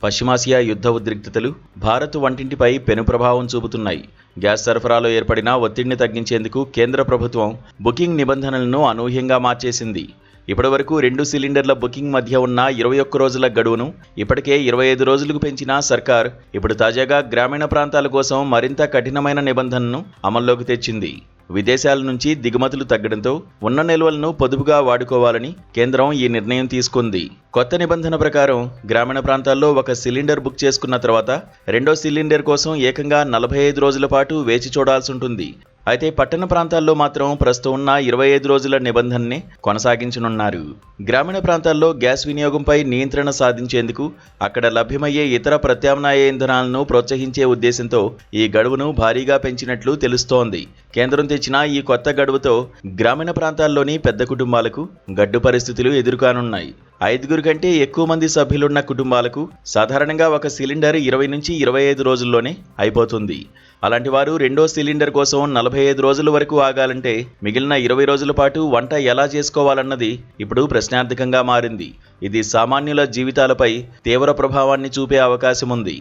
పశ్చిమాసియా యుద్ధ ఉద్రిక్తతలు భారత్ వంటింటిపై పెను ప్రభావం చూపుతున్నాయి. గ్యాస్ సరఫరాలో ఏర్పడిన ఒత్తిడిని తగ్గించేందుకు కేంద్ర ప్రభుత్వం బుకింగ్ నిబంధనలను అనూహ్యంగా మార్చేసింది. ఇప్పటివరకు 2 సిలిండర్ల బుకింగ్ మధ్య ఉన్న 21 రోజుల గడువును ఇప్పటికే 25 రోజులకు పెంచిన సర్కార్ ఇప్పుడు తాజాగా గ్రామీణ ప్రాంతాల కోసం మరింత కఠినమైన నిబంధనను అమల్లోకి తెచ్చింది. విదేశాల నుంచి దిగుమతులు తగ్గడంతో ఉన్న నిల్వలను పొదుపుగా వాడుకోవాలని కేంద్రం ఈ నిర్ణయం తీసుకుంది. కొత్త నిబంధన ప్రకారం గ్రామీణ ప్రాంతాల్లో ఒక సిలిండర్ బుక్ చేసుకున్న తర్వాత రెండో సిలిండర్ కోసం ఏకంగా 45 రోజుల పాటు వేచి చూడాల్సి ఉంటుంది. అయితే పట్టణ ప్రాంతాల్లో మాత్రం ప్రస్తుతం ఉన్న 25 రోజుల నిబంధననే కొనసాగించనున్నారు. గ్రామీణ ప్రాంతాల్లో గ్యాస్ వినియోగంపై నియంత్రణ సాధించేందుకు అక్కడ లభ్యమయ్యే ఇతర ప్రత్యామ్నాయ ఇంధనాలను ప్రోత్సహించే ఉద్దేశంతో ఈ గడువును భారీగా పెంచినట్లు తెలుస్తోంది. కేంద్రం తెచ్చిన ఈ కొత్త గడువుతో గ్రామీణ ప్రాంతాల్లోని పెద్ద కుటుంబాలకు గడ్డు పరిస్థితులు ఎదురుకానున్నాయి. 5 కంటే ఎక్కువ మంది సభ్యులున్న కుటుంబాలకు సాధారణంగా ఒక సిలిండర్ 20 నుంచి 25 రోజుల్లోనే అయిపోతుంది. అలాంటి వారు రెండో సిలిండర్ కోసం 45 రోజుల వరకు ఆగాలంటే మిగిలిన 20 రోజుల పాటు వంట ఎలా చేసుకోవాలన్నది ఇప్పుడు ప్రశ్నార్థకంగా మారింది. ఇది సామాన్యుల జీవితాలపై తీవ్ర ప్రభావాన్ని చూపే అవకాశం ఉంది.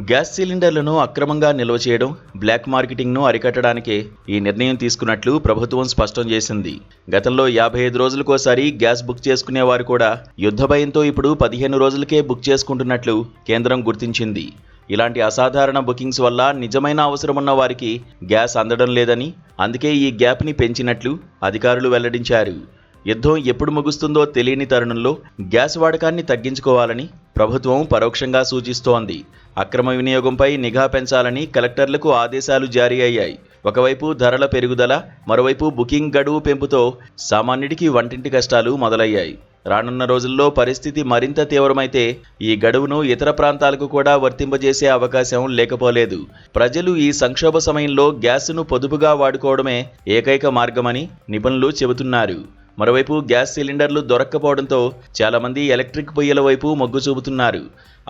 గ్యాస్ సిలిండర్లను అక్రమంగా నిల్వ చేయడం, బ్లాక్ మార్కెటింగ్ను అరికట్టడానికే ఈ నిర్ణయం తీసుకున్నట్లు ప్రభుత్వం స్పష్టం చేసింది. గతంలో 55 రోజులకోసారి గ్యాస్ బుక్ చేసుకునేవారు కూడా యుద్ధ భయంతో ఇప్పుడు 15 రోజులకే బుక్ చేసుకుంటున్నట్లు కేంద్రం గుర్తించింది. ఇలాంటి అసాధారణ బుకింగ్స్ వల్ల నిజమైన అవసరమున్న వారికి గ్యాస్ అందడం లేదని, అందుకే ఈ గ్యాప్ని పెంచినట్లు అధికారులు వెల్లడించారు. యుద్ధం ఎప్పుడు ముగుస్తుందో తెలియని తరుణంలో గ్యాస్ వాడకాన్ని తగ్గించుకోవాలని ప్రభుత్వం పరోక్షంగా సూచిస్తోంది. అక్రమ వినియోగంపై నిఘా పెంచాలని కలెక్టర్లకు ఆదేశాలు జారీ అయ్యాయి. ఒకవైపు ధరల పెరుగుదల, మరోవైపు బుకింగ్ గడువు పెంపుతో సామాన్యుడికి వంటింటి కష్టాలు మొదలయ్యాయి. రానున్న రోజుల్లో పరిస్థితి మరింత తీవ్రమైతే ఈ గడువును ఇతర ప్రాంతాలకు కూడా వర్తింపజేసే అవకాశం లేకపోలేదు. ప్రజలు ఈ సంక్షోభ సమయంలో గ్యాస్ను పొదుపుగా వాడుకోవడమే ఏకైక మార్గమని నిపుణులు చెబుతున్నారు. మరోవైపు గ్యాస్ సిలిండర్లు దొరక్కపోవడంతో చాలామంది ఎలక్ట్రిక్ పొయ్యిల వైపు మొగ్గు చూపుతున్నారు.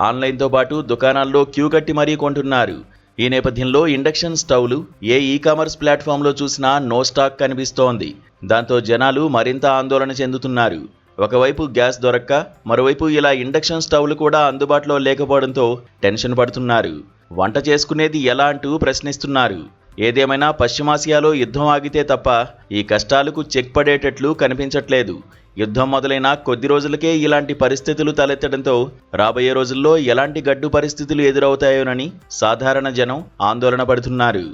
ఆన్లైన్తో పాటు దుకాణాల్లో క్యూ కట్టి మరీ కొంటున్నారు. ఈ నేపథ్యంలో ఇండక్షన్ స్టవ్లు ఏ ఈ-కామర్స్ ప్లాట్ఫామ్లో చూసినా నో స్టాక్ కనిపిస్తోంది. దాంతో జనాలు మరింత ఆందోళన చెందుతున్నారు. ఒకవైపు గ్యాస్ దొరక్క, మరోవైపు ఇలా ఇండక్షన్ స్టవ్లు కూడా అందుబాటులో లేకపోవడంతో టెన్షన్ పడుతున్నారు. వంట చేసుకునేది ఎలా అంటూ ప్రశ్నిస్తున్నారు. ఏదేమైనా పశ్చిమాసియాలో యుద్ధం ఆగితే తప్ప ఈ కష్టాలకు చెక్ పడేటట్లు కనిపించట్లేదు. యుద్ధం మొదలైన కొద్ది రోజులకే ఇలాంటి పరిస్థితులు తలెత్తడంతో రాబోయే రోజుల్లో ఎలాంటి గడ్డు పరిస్థితులు ఎదురవుతాయోనని సాధారణ జనం ఆందోళన పడుతున్నారు.